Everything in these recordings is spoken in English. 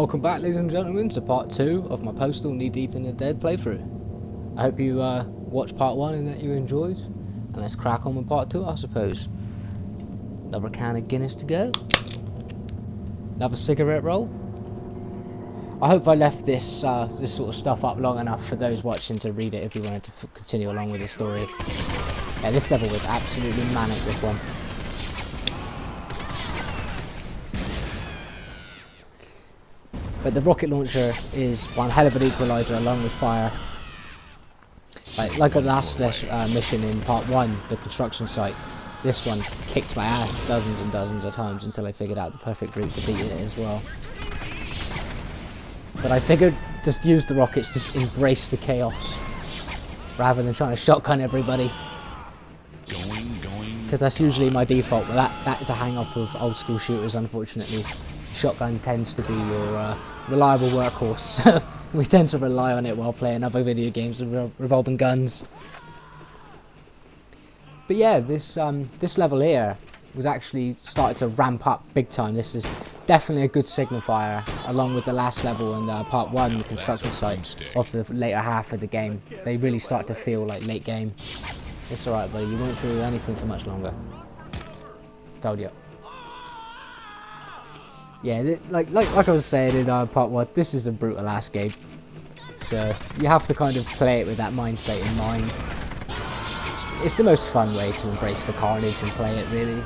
welcome back, ladies and gentlemen, to part 2 of my Postal Knee Deep in the Dead playthrough. I hope you watched part 1 and that you enjoyed, and let's crack on with part 2, I suppose. Another can of Guinness to go. Another cigarette roll. I hope I left this this sort of stuff up long enough for those watching to read it if you wanted to continue along with the story. Yeah, this level was absolutely manic, this one. But the rocket launcher is one hell of an equaliser along with fire. Like the last mission in part 1, the construction site, this one kicked my ass dozens and dozens of times until I figured out the perfect route to beat it as well. But I figured just use the rockets to embrace the chaos rather than trying to shotgun everybody. Because that's usually my default, but that is a hang-up of old school shooters, unfortunately. Shotgun tends to be your reliable workhorse. We tend to rely on it while playing other video games with revolving guns. But yeah, this level here was actually started to ramp up big time. This is definitely a good signifier, along with the last level and part 1, the construction site, of the later half of the game. They really start to feel like late game. It's alright, buddy, you won't feel anything for much longer. Told you. Yeah, like I was saying in part 1, this is a brutal ass game. So you have to kind of play it with that mindset in mind. It's the most fun way to embrace the carnage and play it, really.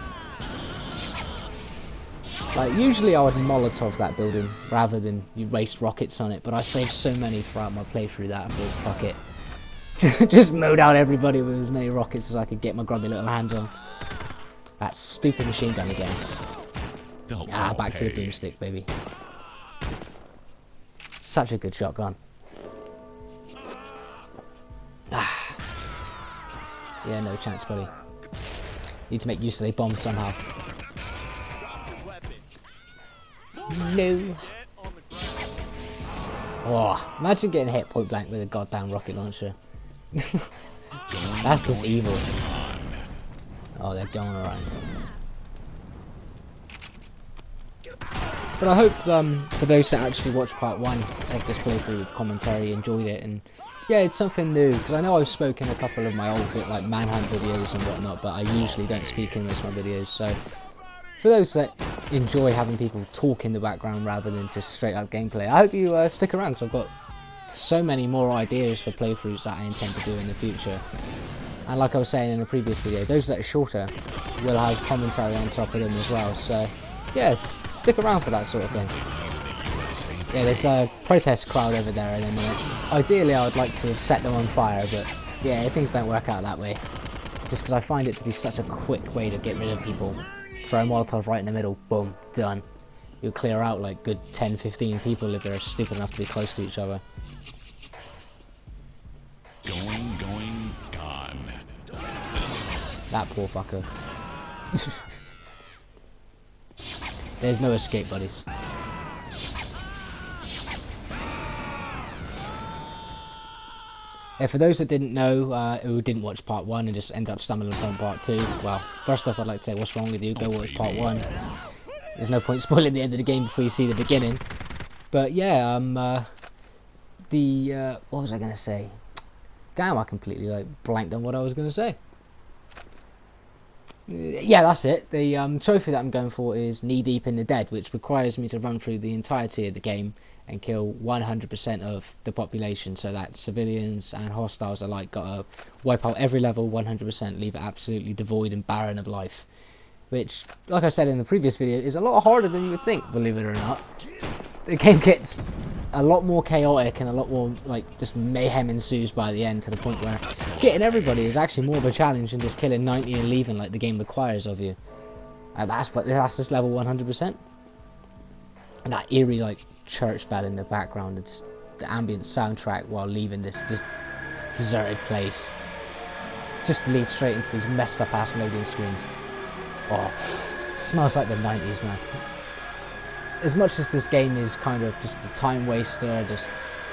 Like, usually I would Molotov that building rather than you waste rockets on it, but I saved so many throughout my playthrough that I thought, fuck it. Just mowed out everybody with as many rockets as I could get my grubby little hands on. That stupid machine gun again. Back to the boomstick, baby. Such a good shotgun. Yeah, no chance, buddy. Need to make use of the bomb somehow. No. Oh, imagine getting hit point blank with a goddamn rocket launcher. That's just evil. Oh, they're going around. But I hope for those that actually watched part 1 of this playthrough with commentary enjoyed it, and yeah, it's something new, because I know I've spoken a couple of my old like manhunt videos and whatnot, but I usually don't speak in most of my videos, so for those that enjoy having people talk in the background rather than just straight up gameplay, I hope you stick around, because I've got so many more ideas for playthroughs that I intend to do in the future. And like I was saying in a previous video, those that are shorter will have commentary on top of them as well, so yeah, stick around for that sort of thing. Yeah, there's a protest crowd over there in a minute. Ideally I would like to have set them on fire, but yeah, things don't work out that way. Just because I find it to be such a quick way to get rid of people. Throw a Molotov right in the middle, boom, done. You'll clear out like good 10-15 people if they're stupid enough to be close to each other. Gone. That poor fucker. There's no escape, buddies. Yeah, for those that didn't know, who didn't watch part 1 and just ended up stumbling upon part 2, well, first off I'd like to say, what's wrong with you? Go watch part 1. There's no point spoiling the end of the game before you see the beginning. But yeah, what was I going to say? Damn, I completely like blanked on what I was going to say. Yeah, that's it. The trophy that I'm going for is Knee Deep in the Dead, which requires me to run through the entirety of the game and kill 100% of the population, so that civilians and hostiles alike gotta wipe out every level 100%, leave it absolutely devoid and barren of life. Which, like I said in the previous video, is a lot harder than you would think, believe it or not. The game gets a lot more chaotic and a lot more, like, just mayhem ensues by the end, to the point where getting everybody is actually more of a challenge than just killing 90 and leaving like the game requires of you. That's just level 100%. And that eerie, like, church bell in the background, and just the ambient soundtrack while leaving this just deserted place. Just lead straight into these messed up ass loading screens. Oh, smells like the 90s, man. As much as this game is kind of just a time waster, just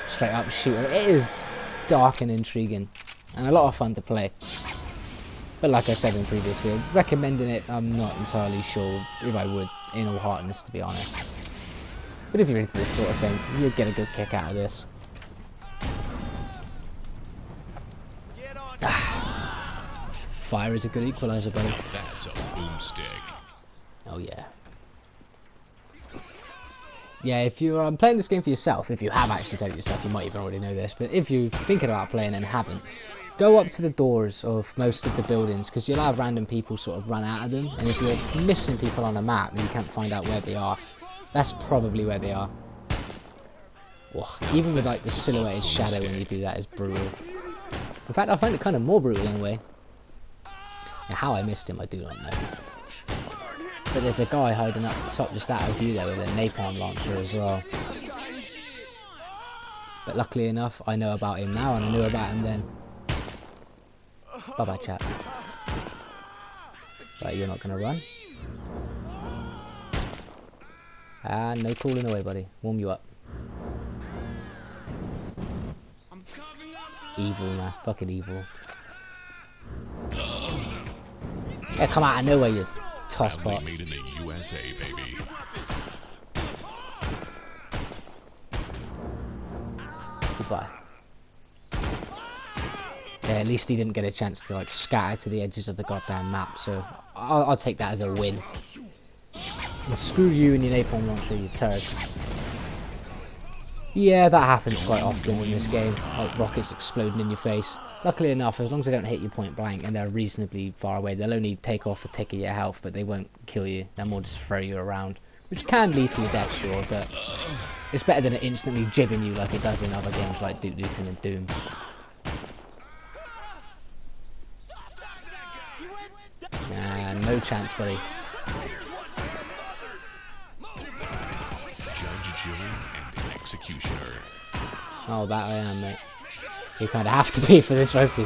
straight up shooter, it is dark and intriguing, and a lot of fun to play. But like I said in the previous video, recommending it, I'm not entirely sure if I would, in all heartedness, to be honest. But if you're into this sort of thing, you'll get a good kick out of this. Fire is a good equalizer, buddy. That's a boomstick. Oh yeah. Yeah, if you're playing this game for yourself, if you have actually played it yourself, you might even already know this, but if you're thinking about playing and haven't, go up to the doors of most of the buildings, because you'll have random people sort of run out of them, and if you're missing people on a map and you can't find out where they are, that's probably where they are. Oh, even with like the silhouetted shadow when you do that is brutal. In fact, I find it kind of more brutal in a way. Now, how I missed him, I do not know. But there's a guy hiding up the top just out of view there with a napalm launcher as well. But luckily enough, I know about him now, and I knew about him then. Bye bye, chap. Right, you're not gonna run. And no crawling away, buddy. Warm you up. Evil, man. Fucking evil. Yeah, come out of nowhere, you tosspot. Made in the USA, baby. Goodbye. Yeah, at least he didn't get a chance to like scatter to the edges of the goddamn map, so I'll take that as a win. And screw you and your napalm launcher, you turd. Yeah, that happens quite often in this game, like rockets exploding in your face. Luckily enough, as long as they don't hit you point blank and they're reasonably far away, they'll only take off a tick of your health, but they won't kill you. They'll more just throw you around, which can lead to your death, sure, but it's better than it instantly jibbing you like it does in other games like Duke Nukem and Doom. Nah, no chance, buddy. Judge, jury, and executioner. Oh, that I am, mate. You kind of have to be for the trophy.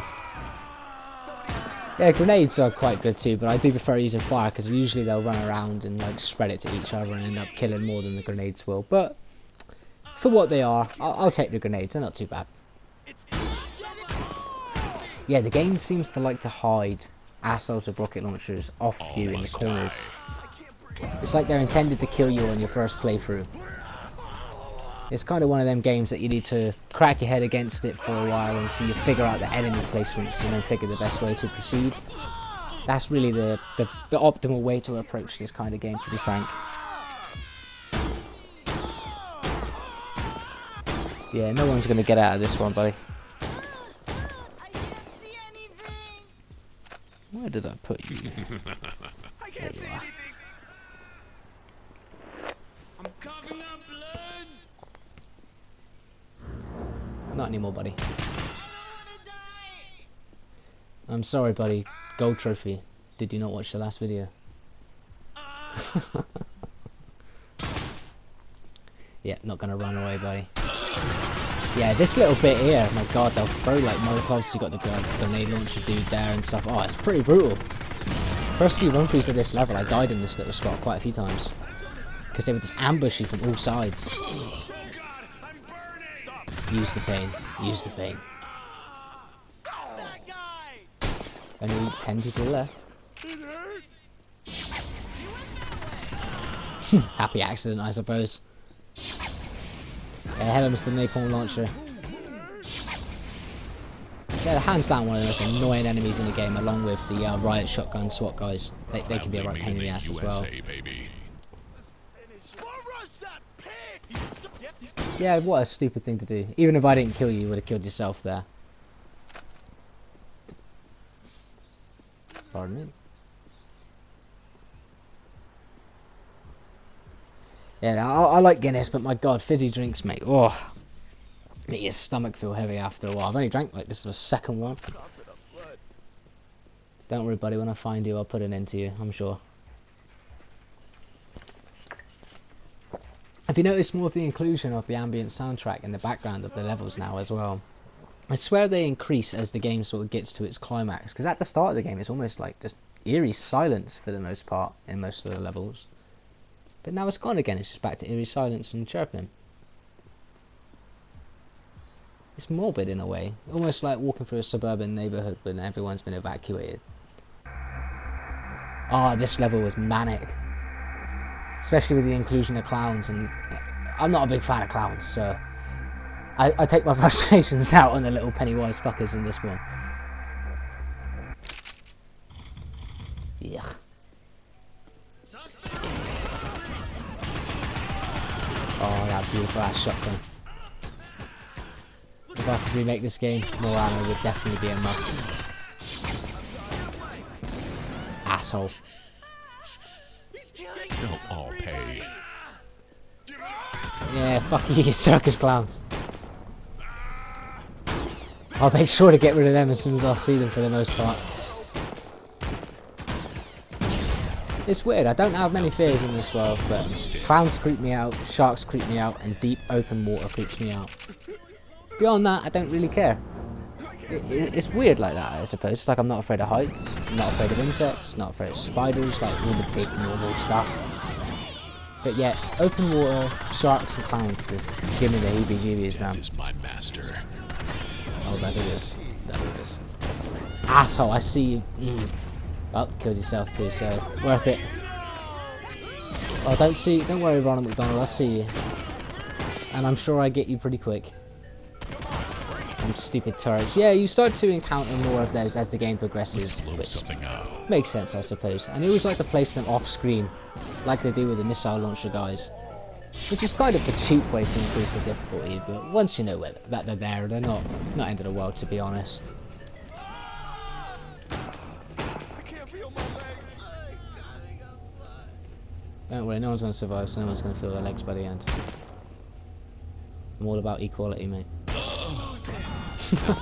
Yeah, grenades are quite good too, but I do prefer using fire because usually they'll run around and like spread it to each other and end up killing more than the grenades will. But for what they are, I'll take the grenades. They're not too bad. Yeah, the game seems to like to hide assholes with rocket launchers off you in the corners. It's like they're intended to kill you on your first playthrough. It's kind of one of them games that you need to crack your head against it for a while until you figure out the enemy placements and then figure the best way to proceed. That's really the optimal way to approach this kind of game, to be frank. Yeah, no one's going to get out of this one, buddy. Where did I put you? There you are. I'm coughing up blood. Not anymore, buddy. I'm sorry, buddy. Gold trophy. Did you not watch the last video? Yeah, not gonna run away, buddy. Yeah, this little bit here, my god, they'll throw like molotovs. You got the grenade launcher dude there and stuff. Oh, it's pretty brutal. First few run-throughs of this level, I died in this little spot quite a few times. Because they would just ambush you from all sides. Use the pain. Use the pain. Only 10 people left. Happy accident, I suppose. Yeah, hello, Mr. Napalm Launcher. They're hands down one of the most annoying enemies in the game, along with the riot shotgun SWAT guys. They can be a right pain in the ass as well. Yeah, what a stupid thing to do. Even if I didn't kill you, you would have killed yourself there. Pardon me. Yeah, I like Guinness, but my god, fizzy drinks, mate. Oh, make your stomach feel heavy after a while. I've only drank like this is my second one. Don't worry, buddy. When I find you, I'll put an end to you. I'm sure. Have you noticed more of the inclusion of the ambient soundtrack in the background of the levels now as well? I swear they increase as the game sort of gets to its climax, because at the start of the game it's almost like just eerie silence for the most part in most of the levels. But now it's gone again, it's just back to eerie silence and chirping. It's morbid in a way, almost like walking through a suburban neighbourhood when everyone's been evacuated. Ah, this level was manic. Especially with the inclusion of clowns, and I'm not a big fan of clowns, so I take my frustrations out on the little Pennywise fuckers in this one. Yeah. Oh, that beautiful ass shotgun. If I could remake this game, more ammo would definitely be a must. Asshole. They'll all pay. Yeah, fuck you, you circus clowns. I'll make sure to get rid of them as soon as I see them for the most part. It's weird, I don't have many fears in this world, but clowns creep me out, sharks creep me out, and deep open water creeps me out. Beyond that, I don't really care. It's weird like that, I suppose. It's like I'm not afraid of heights, I'm not afraid of insects, not afraid of spiders, like all the big normal stuff. But yet, open water, sharks and clowns just give me the heebie-jeebies, man. Death is my master. Oh, that it is. That it is. Asshole, I see you. Oh, killed yourself too, so worth it. Oh, don't worry, Ronald McDonald, I see you. And I'm sure I get you pretty quick. Them stupid turrets. Yeah, you start to encounter more of those as the game progresses, which makes sense, I suppose. And you always like to place them off screen, like they do with the missile launcher guys. Which is kind of a cheap way to increase the difficulty, but once you know that they're there, they're not end of the world, to be honest. Don't worry, no one's gonna survive, so no one's gonna feel their legs by the end. I'm all about equality, mate.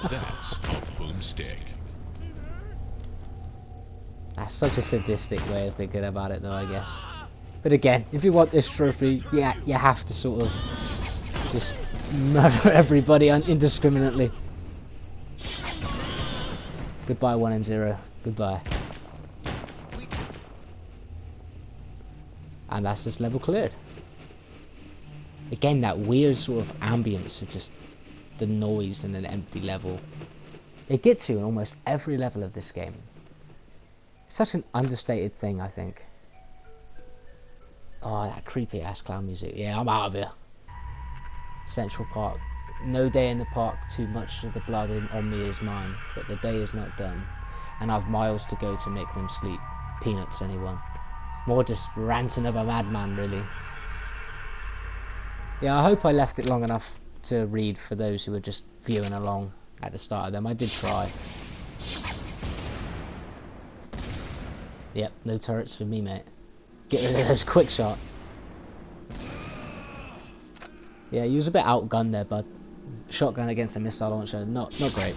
That's a boomstick. That's such a sadistic way of thinking about it, though, I guess. But again, if you want this trophy, yeah, you have to sort of just murder everybody indiscriminately. Goodbye, 1 and 0. Goodbye. And that's this level cleared. Again, that weird sort of ambience of just the noise in an empty level. It gets you in almost every level of this game. It's such an understated thing, I think. Oh, that creepy ass clown music. Yeah, I'm out of here. Central Park. No day in the park, too much of the blood on me is mine, but the day is not done, and I've miles to go to make them sleep. Peanuts, anyone? More just ranting of a madman, really. Yeah, I hope I left it long enough to read for those who were just viewing along at the start of them. I did try. Yep, no turrets for me, mate. Get rid of those quick shot. Yeah, you was a bit outgunned there, bud. Shotgun against a missile launcher, not great.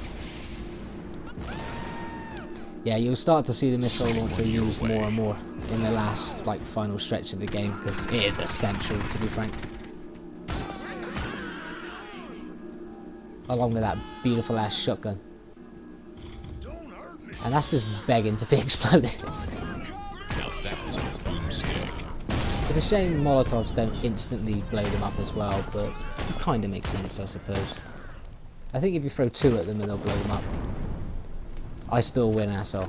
Yeah, you'll start to see the missile launcher used more and more in the last, like, final stretch of the game, because it is essential, to be frank. Along with that beautiful ass shotgun. And that's just begging to be exploded. Now that's a boomstick. It's a shame Molotovs don't instantly blow them up as well, but it kind of makes sense, I suppose. I think if you throw 2 at them, then they'll blow them up. I still win, asshole.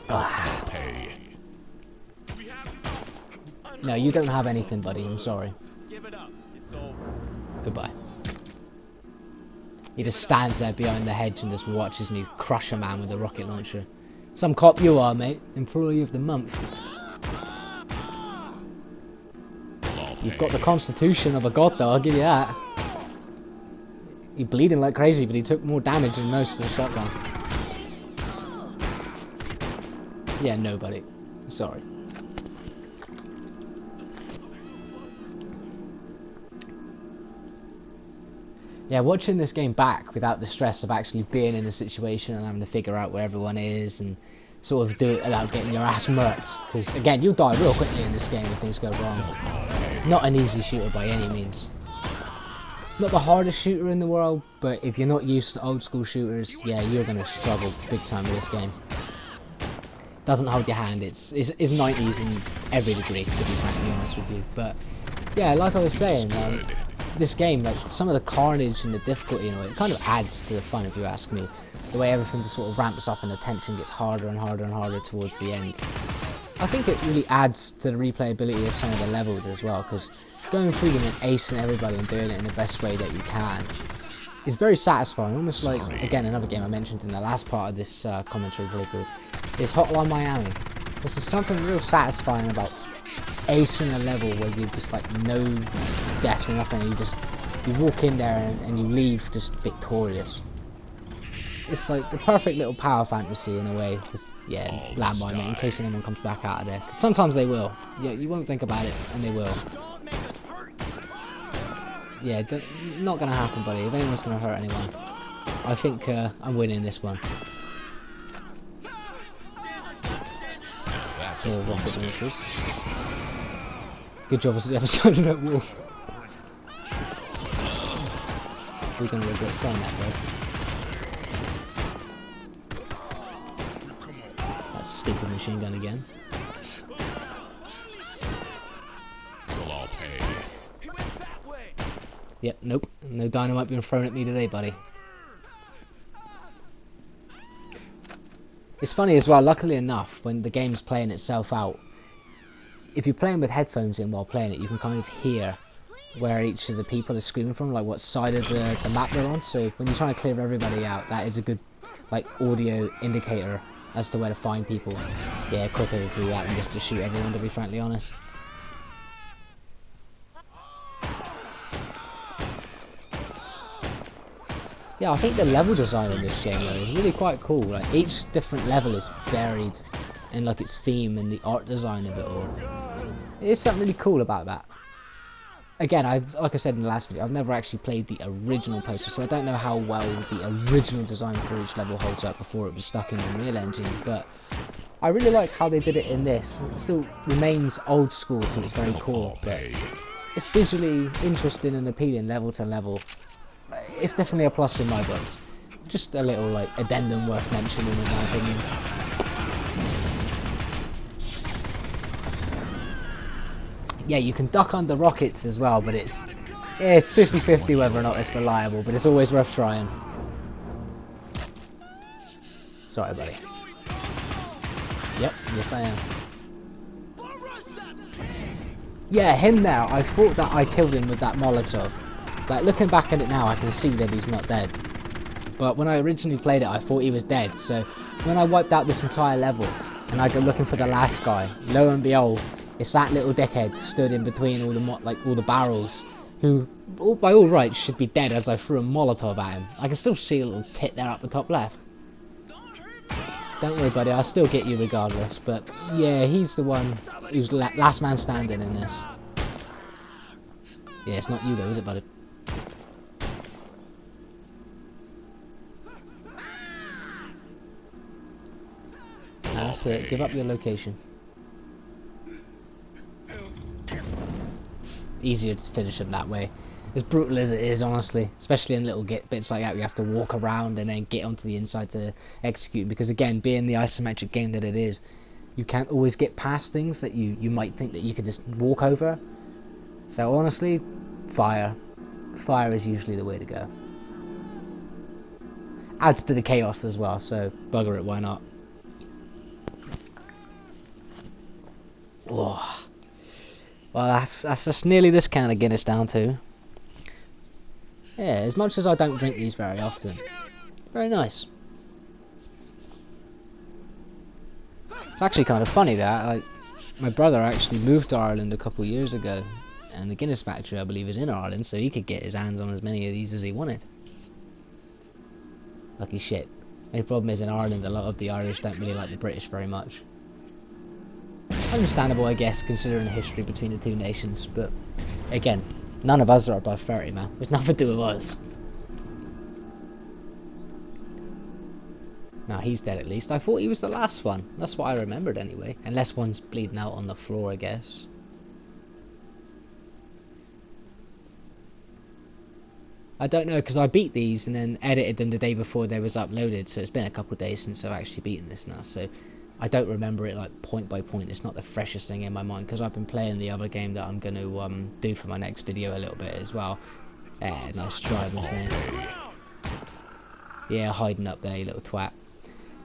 Ah. Pay. No, you don't have anything, buddy. I'm sorry. Give it up. It's over. Goodbye. He just stands there behind the hedge and just watches me crush a man with a rocket launcher. Some cop you are, mate. Employee of the month. You've got the constitution of a god, though, I'll give you that. You're bleeding like crazy, but he took more damage than most of the shotgun. Yeah, no, buddy. Sorry. Yeah, watching this game back without the stress of actually being in the situation and having to figure out where everyone is and sort of do it without getting your ass murked. Because, again, you'll die real quickly in this game if things go wrong. Not an easy shooter by any means. Not the hardest shooter in the world, but if you're not used to old school shooters, yeah, you're going to struggle big time with this game. Doesn't hold your hand, it's 90s in every degree, to be frankly honest with you. But, yeah, like I was saying, this game, like some of the carnage and the difficulty, it kind of adds to the fun, if you ask me. The way everything just sort of ramps up and the tension gets harder and harder and harder towards the end. I think it really adds to the replayability of some of the levels as well, because going through them and acing everybody and doing it in the best way that you can is very satisfying. Almost like, again, another game I mentioned in the last part of this commentary playthrough is Hotline Miami. This is something real satisfying about acing a level where you just like no death or nothing, and you walk in there and you leave just victorious. It's like the perfect little power fantasy in a way. Just, yeah, land by me in case anyone comes back out of there. 'Cause sometimes they will. Yeah, you won't think about it, and they will. Yeah, not gonna happen, buddy. If anyone's gonna hurt anyone, I think I'm winning this one. Oh, rocket launchers. Good job as ever signing that wall. We're gonna regret saying that, bro. That stupid machine gun again. We'll all pay. Yep, nope. No dynamite being thrown at me today, buddy. It's funny as well, luckily enough, when the game's playing itself out, if you're playing with headphones in while playing it, you can kind of hear where each of the people are screaming from, like what side of the map they're on. So when you're trying to clear everybody out, that is a good like audio indicator as to where to find people. Yeah, quicker to do that than just to shoot everyone, to be frankly honest. Yeah, I think the level design in this game though is really quite cool. Like each different level is varied in like its theme and the art design of it all. It is something really cool about that. Again, like I said in the last video, I've never actually played the original Postal, so I don't know how well the original design for each level holds up before it was stuck in the Unreal Engine, but I really like how they did it in this. It still remains old school to its very core, but it's visually interesting and appealing level to level. It's definitely a plus in my books. Just a little like addendum worth mentioning in my opinion. Yeah, you can duck under rockets as well, but it's 50-50 whether or not it's reliable, but it's always worth trying. Sorry, buddy. Yep, yes I am. Yeah, him there, I thought that I killed him with that Molotov. Like, looking back at it now, I can see that he's not dead. But when I originally played it, I thought he was dead. So when I wiped out this entire level, and I go looking for the last guy, lo and behold, it's that little dickhead stood in between all the barrels, who, by all rights, should be dead as I threw a Molotov at him. I can still see a little tit there up the top left. Don't worry, buddy, I'll still get you regardless. But yeah, he's the one who's last man standing in this. Yeah, it's not you though, is it, buddy? That's it, give up your location. Easier to finish them that way. As brutal as it is, honestly, especially in little bits like that, you have to walk around and then get onto the inside to execute, because again, being the isometric game that it is, you can't always get past things that you might think that you could just walk over. So honestly, fire is usually the way to go. Adds to the chaos as well, so bugger it, why not? Oh. Well, that's just nearly this can of Guinness down to. Yeah, as much as I don't drink these very often. Very nice. It's actually kind of funny that, like, my brother actually moved to Ireland a couple of years ago, and the Guinness factory, I believe, is in Ireland, so he could get his hands on as many of these as he wanted. Lucky shit. The problem is in Ireland, a lot of the Irish don't really like the British very much. Understandable, I guess, considering the history between the two nations, but again, none of us are above 30, man. There's nothing to do with us. Now he's dead at least. I thought he was the last one. That's what I remembered anyway. Unless one's bleeding out on the floor, I guess. I don't know, because I beat these and then edited them the day before they was uploaded, so it's been a couple of days since I've actually beaten this now, so I don't remember it like point by point. It's not the freshest thing in my mind, because I've been playing the other game that I'm going to do for my next video a little bit as well. Nice try, wasn't it? Yeah, hiding up there, you little twat.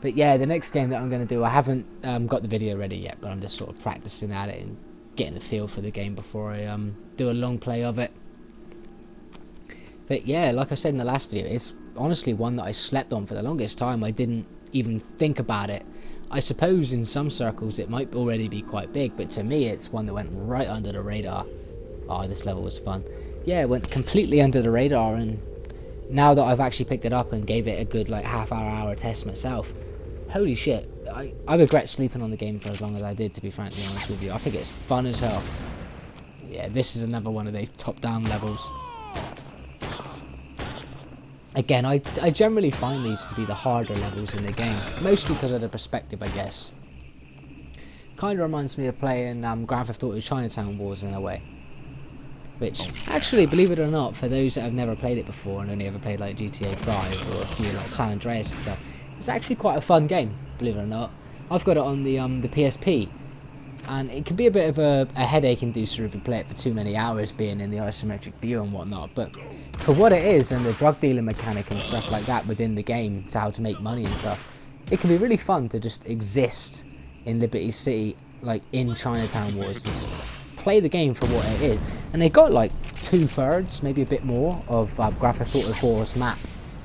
But yeah, the next game that I'm going to do, I haven't got the video ready yet, but I'm just sort of practicing at it and getting the feel for the game before I do a long play of it. But yeah, like I said in the last video, it's honestly one that I slept on for the longest time. I didn't even think about it. I suppose in some circles it might already be quite big, but to me it's one that went right under the radar. Oh, this level was fun. Yeah, it went completely under the radar, and now that I've actually picked it up and gave it a good like hour test myself, holy shit, I regret sleeping on the game for as long as I did, to be frankly honest with you. I think it's fun as hell. Yeah, this is another one of these top-down levels. Again, I generally find these to be the harder levels in the game, mostly because of the perspective, I guess. Kind of reminds me of playing Grand Theft Auto Chinatown Wars in a way. Which, actually, believe it or not, for those that have never played it before and only ever played like GTA 5 or a few like San Andreas and stuff, it's actually quite a fun game, believe it or not. I've got it on the PSP, and it can be a bit of a headache inducer if you play it for too many hours, being in the isometric view and whatnot, but for what it is and the drug dealing mechanic and stuff like that within the game, to how to make money and stuff, it can be really fun to just exist in Liberty City, like in Chinatown Wars, and just play the game for what it is. And they got like 2/3, maybe a bit more, of Grand Theft Auto 4's map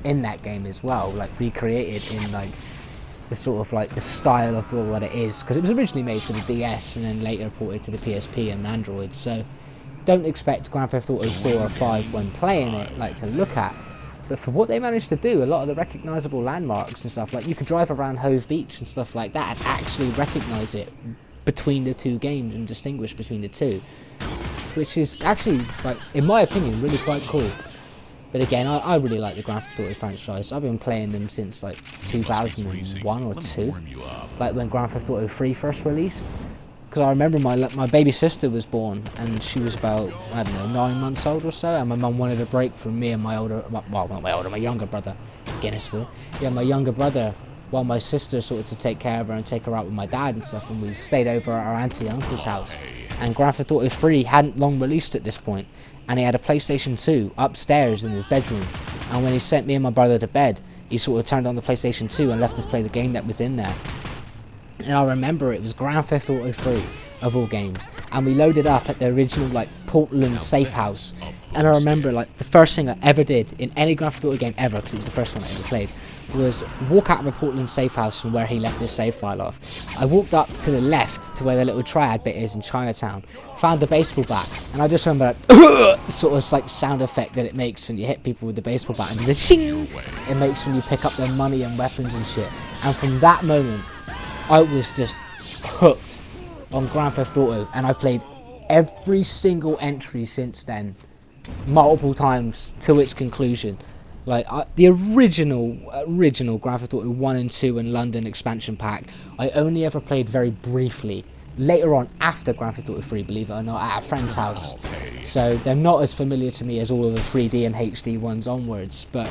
in that game as well, like recreated in like the sort of like the style of what it is, because it was originally made for the DS and then later ported to the PSP and Android. So don't expect Grand Theft Auto 4 or 5 when playing it like to look at, but for what they managed to do, a lot of the recognisable landmarks and stuff, like you could drive around Hove Beach and stuff like that and actually recognise it between the two games and distinguish between the two, which is actually, like, in my opinion, really quite cool. But again, I really like the Grand Theft Auto franchise. I've been playing them since like 2001 or 2, like when Grand Theft Auto 3 first released. Because I remember my baby sister was born, and she was about, I don't know, 9 months old or so, and my mum wanted a break from me and my younger brother, Guinnessville. Yeah, my younger brother, while my sister sorted to take care of her and take her out with my dad and stuff, and we stayed over at our auntie and uncle's house. And Grand Theft Auto 3 hadn't long released at this point, and he had a PlayStation 2 upstairs in his bedroom, and when he sent me and my brother to bed, he sort of turned on the PlayStation 2 and left us play the game that was in there. And I remember it was Grand Theft Auto 3 of all games, and we loaded up at the original like Portland safe house, and I remember like the first thing I ever did in any Grand Theft Auto game ever, because it was the first one I ever played, was walk out of a Portland safe house from where he left his save file off. I walked up to the left to where the little triad bit is in Chinatown, found the baseball bat, and I just remember that sort of like sound effect that it makes when you hit people with the baseball bat, and the shing it makes when you pick up their money and weapons and shit. And from that moment, I was just hooked on Grand Theft Auto, and I played every single entry since then, multiple times till its conclusion. Like the original Grand Theft Auto 1 and 2 and London expansion pack, I only ever played very briefly later on after Grand Theft Auto 3, believe it or not, at a friend's house. So they're not as familiar to me as all of the 3D and HD ones onwards. But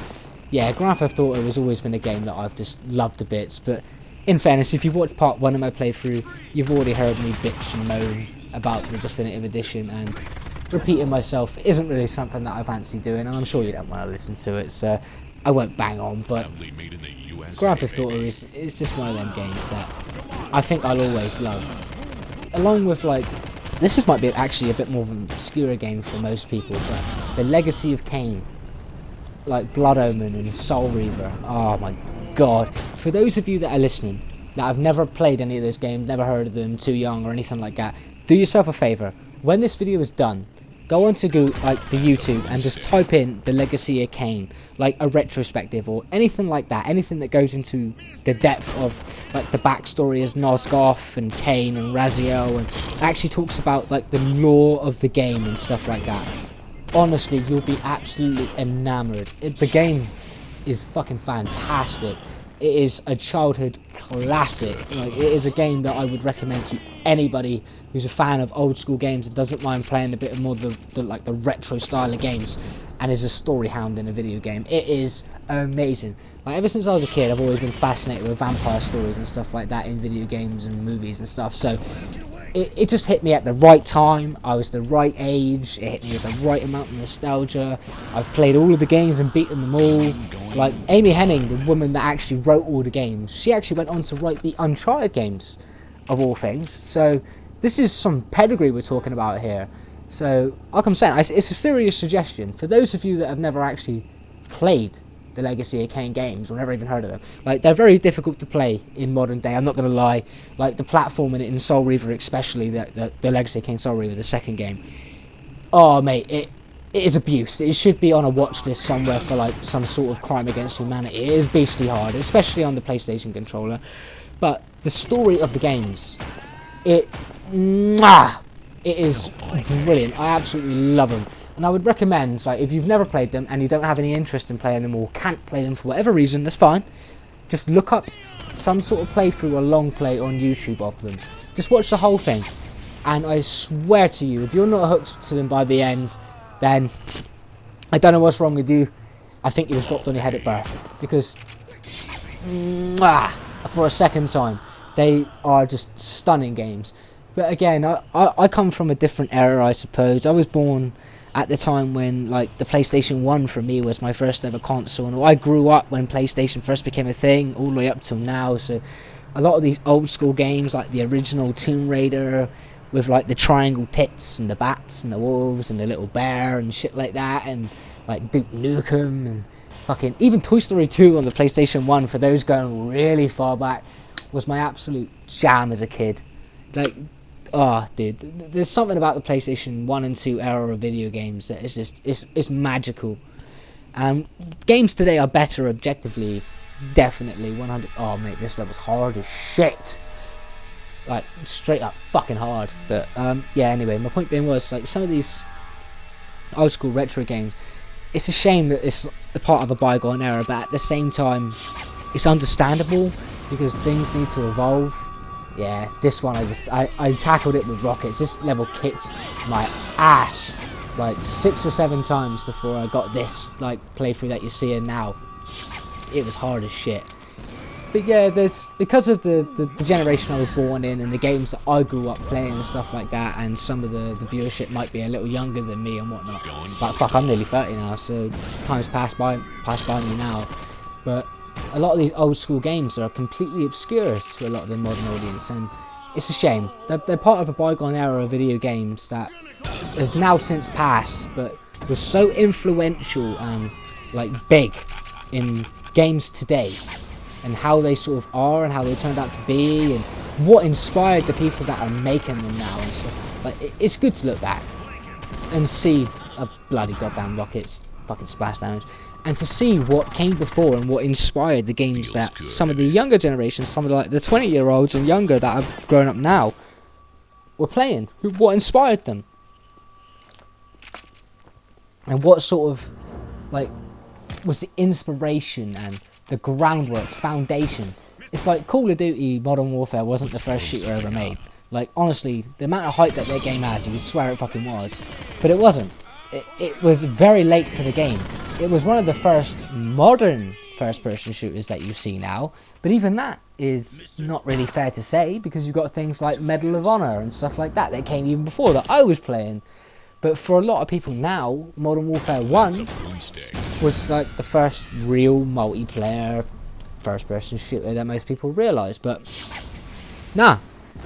yeah, Grand Theft Auto has always been a game that I've just loved to bits. But in fairness, if you've watched part 1 of my playthrough, you've already heard me bitch and moan about the definitive edition, and repeating myself isn't really something that I fancy doing, and I'm sure you don't want to listen to it, so I won't bang on. But Grand Theft Auto is just one of them games that I think I'll always love. Along with, like, this might be actually a bit more of an obscure game for most people, but the Legacy of Kain, like Blood Omen and Soul Reaver, oh my god. For those of you that are listening that have never played any of those games, never heard of them, too young or anything like that, do yourself a favour. When this video is done, go onto the YouTube and just type in the Legacy of Kain, like a retrospective or anything like that, anything that goes into the depth of like the backstory as Nosgoth and Kain and Raziel, and actually talks about like the lore of the game and stuff like that. Honestly, you'll be absolutely enamoured. The game is fucking fantastic. It is a childhood classic. Like, it is a game that I would recommend to anybody who's a fan of old school games and doesn't mind playing a bit more the retro style of games, and is a story hound in a video game. It is amazing. Like, ever since I was a kid, I've always been fascinated with vampire stories and stuff like that in video games and movies and stuff. So it just hit me at the right time. I was the right age. It hit me with the right amount of nostalgia. I've played all of the games and beaten them all. Like Amy Hennig, the woman that actually wrote all the games, she actually went on to write the Uncharted games, of all things. So this is some pedigree we're talking about here. So like I'm saying, it's a serious suggestion for those of you that have never actually played the Legacy of Kain games or never even heard of them. Like, they're very difficult to play in modern day, I'm not going to lie. Like the platforming in Soul Reaver, especially the Legacy of Kain Soul Reaver, the second game, oh mate, it is abuse. It should be on a watch list somewhere for like some sort of crime against humanity. It is beastly hard, especially on the PlayStation controller. But the story of the games, it is brilliant. I absolutely love them. And I would recommend, like, if you've never played them and you don't have any interest in playing them or can't play them for whatever reason, that's fine. Just look up some sort of playthrough or long play on YouTube of them. Just watch the whole thing. And I swear to you, if you're not hooked to them by the end, then I don't know what's wrong with you. I think you was dropped on your head at birth. Because, for a second time, they are just stunning games. But again, I come from a different era, I suppose. I was born at the time when, like, the PlayStation 1 for me was my first ever console, and I grew up when PlayStation first became a thing, all the way up till now. So a lot of these old school games, like the original Tomb Raider, with like the triangle tits and the bats and the wolves and the little bear and shit like that, and like Duke Nukem and fucking even Toy Story 2 on the PlayStation 1, for those going really far back, was my absolute jam as a kid. Like, oh dude, there's something about the PlayStation 1 and 2 era of video games that is just, it's magical. Games today are better objectively, definitely, 100. Oh mate, this level's hard as shit, like straight up fucking hard. But yeah, anyway, my point being was, like, some of these old school retro games, it's a shame that it's a part of a bygone era, but at the same time it's understandable because things need to evolve. Yeah, this one I tackled it with rockets. This level kicked my ass like 6 or 7 times before I got this like playthrough that you're seeing now. It was hard as shit. But yeah, there's, because of the generation I was born in and the games that I grew up playing and stuff like that, and some of the viewership might be a little younger than me and whatnot. But fuck, I'm nearly 30 now, so time's passed by me now. But a lot of these old school games are completely obscure to a lot of the modern audience, and it's a shame. They're part of a bygone era of video games that has now since passed, but was so influential and like big in games today, and how they sort of are and how they turned out to be, and what inspired the people that are making them now and stuff. Like, it's good to look back and see a bloody goddamn rockets fucking splash damage, and to see what came before and what inspired the games that some of the younger generations, some of the, like the 20-year-olds and younger that have grown up now, were playing. What inspired them, and what sort of like was the inspiration and the groundwork, foundation. It's like Call of Duty Modern Warfare wasn't the first shooter ever made. Like, honestly, the amount of hype that their game has, you would swear it fucking was. But it wasn't. It was very late to the game. It was one of the first modern first-person shooters that you see now. But even that is not really fair to say, because you've got things like Medal of Honor and stuff like that that came even before that I was playing. But for a lot of people now, Modern Warfare 1 was like the first real multiplayer first-person shooter that most people realise. But no,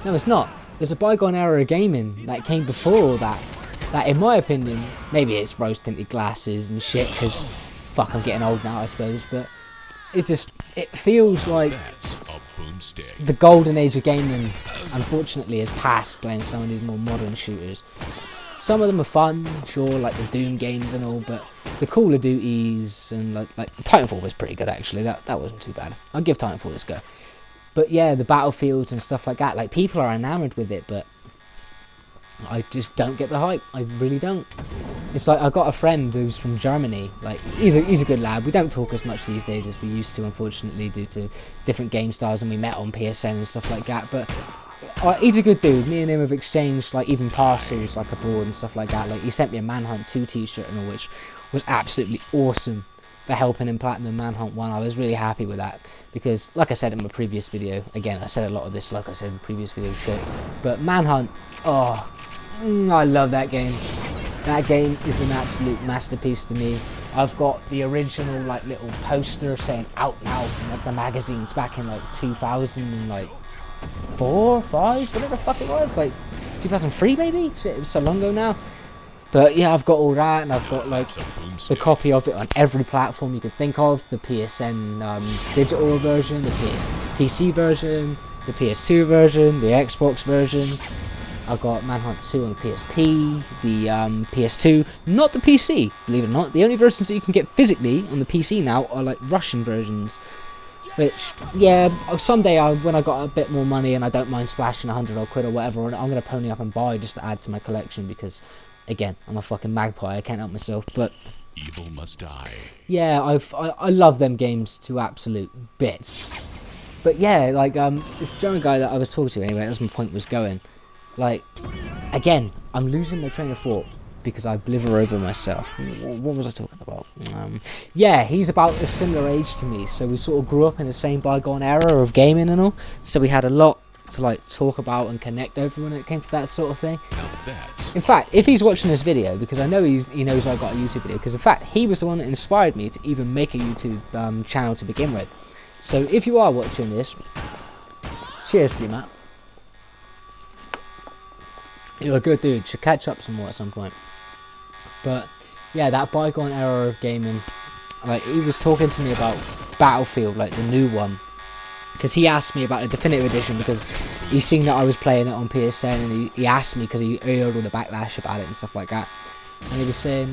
it's not. There's a bygone era of gaming that came before all that. That, in my opinion, maybe it's rose-tinted glasses and shit, because fuck, I'm getting old now, I suppose. But it feels like the golden age of gaming, unfortunately, has passed playing some of these more modern shooters. Some of them are fun, sure, like the Doom games and all, but the Call of Duties and like Titanfall was pretty good actually. That wasn't too bad. I'll give Titanfall this go. But yeah, the Battlefields and stuff like that, like, people are enamoured with it, but I just don't get the hype. I really don't. It's like, I got a friend who's from Germany. Like, he's a good lad. We don't talk as much these days as we used to, unfortunately, due to different game styles, and we met on PSN and stuff like that. But he's a good dude. Me and him have exchanged like even parcels like abroad and stuff like that. Like, he sent me a Manhunt 2 t-shirt and all, which was absolutely awesome. for helping in Platinum Manhunt 1. I was really happy with that because, like I said in my previous video, again I said a lot of this like I said in the previous video shit, but Manhunt, oh, I love that game. That game is an absolute masterpiece to me. I've got the original like little poster saying out now from like, the magazines back in like 2004, 5, whatever the fuck it was, like 2003 maybe? Shit, it was so long ago now. But yeah, I've got all that, and I've got like the copy of it on every platform you could think of. The PSN digital version, the PC version, the PS2 version, the Xbox version. I've got Manhunt 2 on the PSP, the PS2, not the PC, believe it or not. The only versions that you can get physically on the PC now are like Russian versions. Which, yeah, someday when I got a bit more money and I don't mind splashing 100 or quid or whatever, I'm going to pony up and buy just to add to my collection because, again, I'm a fucking magpie, I can't help myself. But Evil must die. yeah, I love them games to absolute bits. But yeah, like this German guy that I was talking to anyway, as my point was going, like, again, I'm losing my train of thought because I blither over myself. What was I talking about? Yeah, he's about a similar age to me, so we sort of grew up in the same bygone era of gaming and all, so we had a lot to like talk about and connect over when it came to that sort of thing. In fact, if he's watching this video, because I know he knows I got a YouTube video, because in fact he was the one that inspired me to even make a YouTube channel to begin with. So if you are watching this, cheers to you, Matt. You're a good dude, should catch up some more at some point. But yeah, that bygone era of gaming, like he was talking to me about Battlefield, like the new one, because he asked me about the definitive edition because he's seen that I was playing it on PSN, and he asked me because he heard all the backlash about it and stuff like that, and he was saying,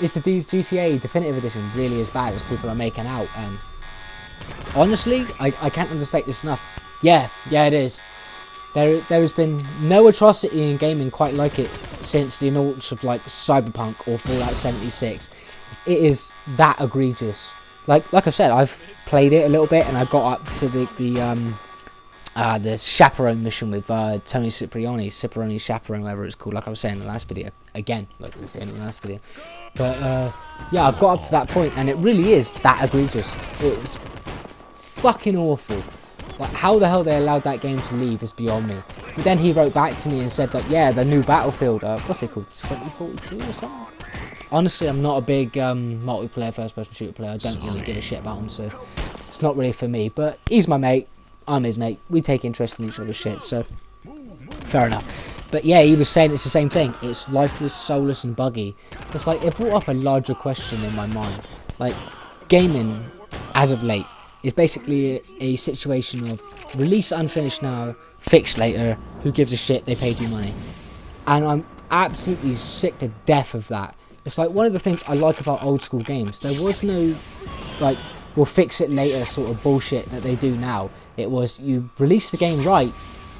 is the GTA definitive edition really as bad as people are making out? And honestly, I can't understate this enough. Yeah, it is. There has been no atrocity in gaming quite like it since the launch of like Cyberpunk or Fallout 76. It is that egregious. Like I've said, I've played it a little bit and I got up to the chaperone mission with Tony Cipriani chaperone, whatever it's called. Like I was saying in the last video, again, like I was saying in the last video. But yeah, I've got up to that point and it really is that egregious. It's fucking awful. Like, how the hell they allowed that game to leave is beyond me. But then he wrote back to me and said that, yeah, the new Battlefield, what's it called, 2042 or something? Honestly, I'm not a big multiplayer first-person shooter player. I don't really give a shit about him, so it's not really for me. But he's my mate, I'm his mate. We take interest in each other's shit, so fair enough. But yeah, he was saying it's the same thing. It's lifeless, soulless, and buggy. It's like, it brought up a larger question in my mind. Like, gaming, as of late, is basically a situation of release unfinished now, fixed later, who gives a shit, they paid you money. And I'm absolutely sick to death of that. It's like one of the things I like about old school games. There was no, like, we'll fix it later sort of bullshit that they do now. It was, you release the game right,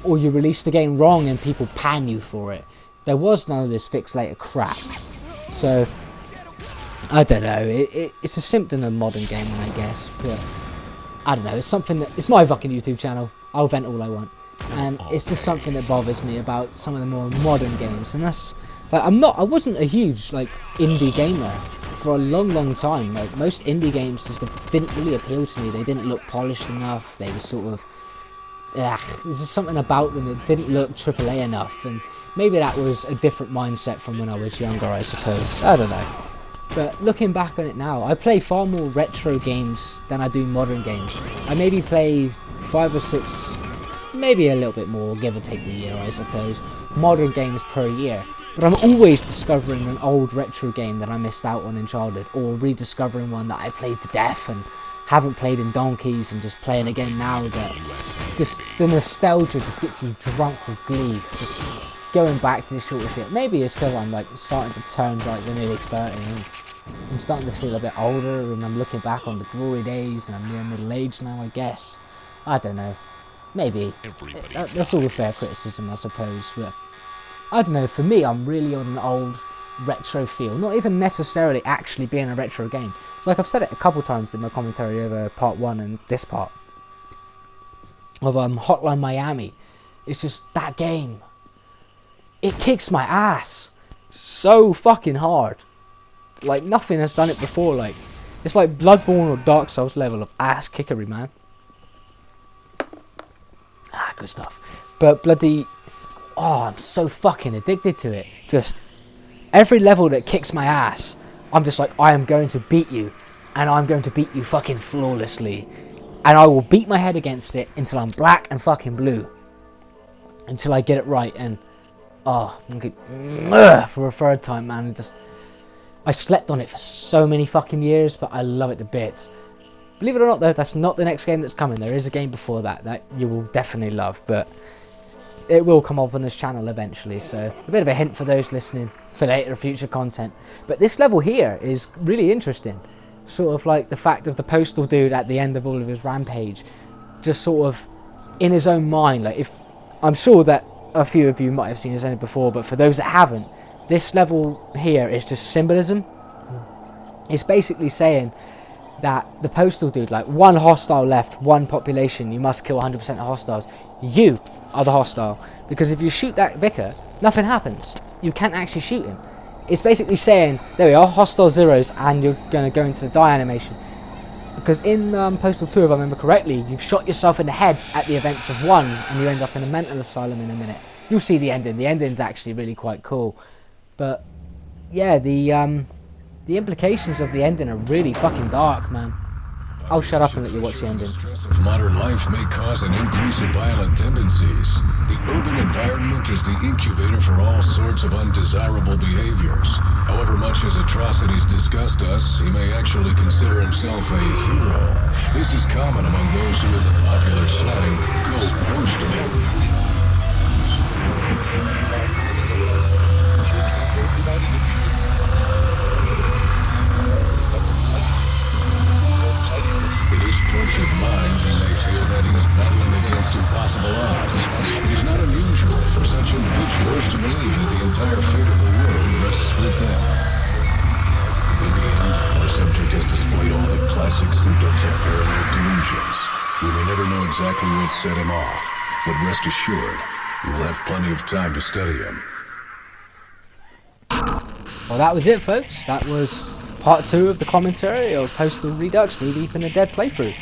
or you release the game wrong and people pan you for it. There was none of this fix later crap. So, I don't know, it's a symptom of modern gaming, I guess, but I don't know, it's something that, it's my fucking YouTube channel, I'll vent all I want, and it's just something that bothers me about some of the more modern games, and that's, like, I wasn't a huge, like, indie gamer for a long time. Like, most indie games just didn't really appeal to me, they didn't look polished enough, they were sort of, there's just something about them that didn't look AAA enough, and maybe that was a different mindset from when I was younger, I suppose, I don't know. But looking back on it now, I play far more retro games than I do modern games. I maybe play 5 or 6, maybe a little bit more, give or take the year, I suppose, modern games per year. But I'm always discovering an old retro game that I missed out on in childhood, or rediscovering one that I played to death and haven't played in donkeys and just playing again now. That just the nostalgia just gets you drunk with glee. Just going back to this sort of shit. Maybe it's because I'm like starting to turn like the nearly 30 and I'm starting to feel a bit older and I'm looking back on the glory days and I'm near middle age now, I guess. I don't know. Maybe. That's all a fair criticism, I suppose, but I don't know, for me I'm really on an old retro feel. Not even necessarily actually being a retro game. It's like I've said it a couple times in my commentary over part 1 and this part of Hotline Miami. It's just that game. It kicks my ass so fucking hard. Like nothing has done it before. Like It's like Bloodborne or Dark Souls level of ass kickery, man. Ah, good stuff. But bloody, oh, I'm so fucking addicted to it. Just every level that kicks my ass, I'm just like, I am going to beat you, and I'm going to beat you fucking flawlessly, and I will beat my head against it until I'm black and fucking blue, until I get it right. And oh, okay, for a third time, man. Just, I slept on it for so many fucking years, but I love it to bits. Believe it or not, though, that's not the next game that's coming. There is a game before that you will definitely love, but it will come up on this channel eventually. So a bit of a hint for those listening for later future content. But this level here is really interesting. Sort of like the fact of the postal dude at the end of all of his rampage, just sort of in his own mind. Like, if I'm sure that a few of you might have seen this ending before, but for those that haven't, this level here is just symbolism. It's basically saying that the postal dude, like, one hostile left, one population, you must kill 100% of hostiles. You are the hostile, because if you shoot that vicar, nothing happens. You can't actually shoot him. It's basically saying, there we are, hostile zeros, and you're going to go into the die animation. Because in Postal 2, if I remember correctly, you've shot yourself in the head at the events of 1, and you end up in a mental asylum in a minute. You'll see the ending. The ending's actually really quite cool. But yeah, the implications of the ending are really fucking dark, man. I'll shut up and let you watch the ending. Stress of modern life may cause an increase in violent tendencies. The urban environment is the incubator for all sorts of undesirable behaviors. However much his atrocities disgust us, he may actually consider himself a hero. This is common among those who, in the popular slang, go postal. Tortured mind, he may feel that he's battling against impossible odds. It is not unusual for such individuals to believe that the entire fate of the world rests with them. In the end, our subject has displayed all the classic symptoms of paranoid delusions. We may never know exactly what set him off, but rest assured, we will have plenty of time to study him. Well, that was it, folks. That was part 2 of the commentary of Postal Redux Knee Deep in the Dead playthrough.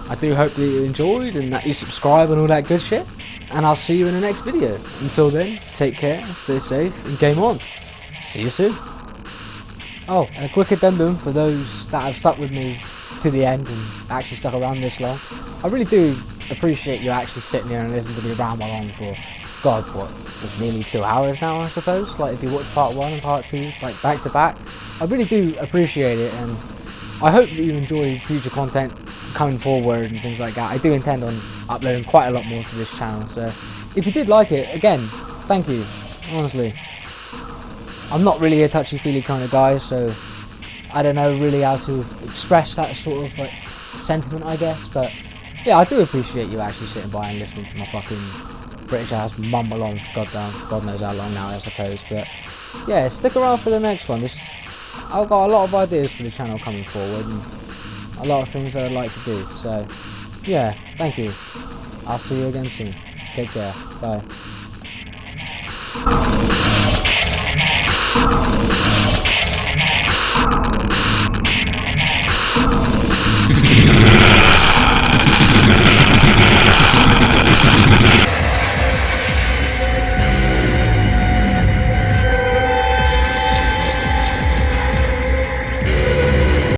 I do hope that you enjoyed and that you subscribe and all that good shit. And I'll see you in the next video. Until then, take care, stay safe, and game on. See you soon. Oh, and a quick addendum for those that have stuck with me to the end and actually stuck around this long. I really do appreciate you actually sitting there and listening to me ramble on for, God, what, it's nearly 2 hours now, I suppose. Like, if you watch part 1 and part 2, like, back to back. I really do appreciate it, and I hope that you enjoy future content coming forward and things like that. I do intend on uploading quite a lot more to this channel, so if you did like it, again, thank you, honestly. I'm not really a touchy-feely kind of guy, so I don't know really how to express that sort of, like, sentiment, I guess, but yeah, I do appreciate you actually sitting by and listening to my fucking British ass mumble on for God knows how long now, I suppose. But yeah, stick around for the next one. I've got a lot of ideas for the channel coming forward and a lot of things that I'd like to do. So yeah, thank you. I'll see you again soon. Take care. Bye.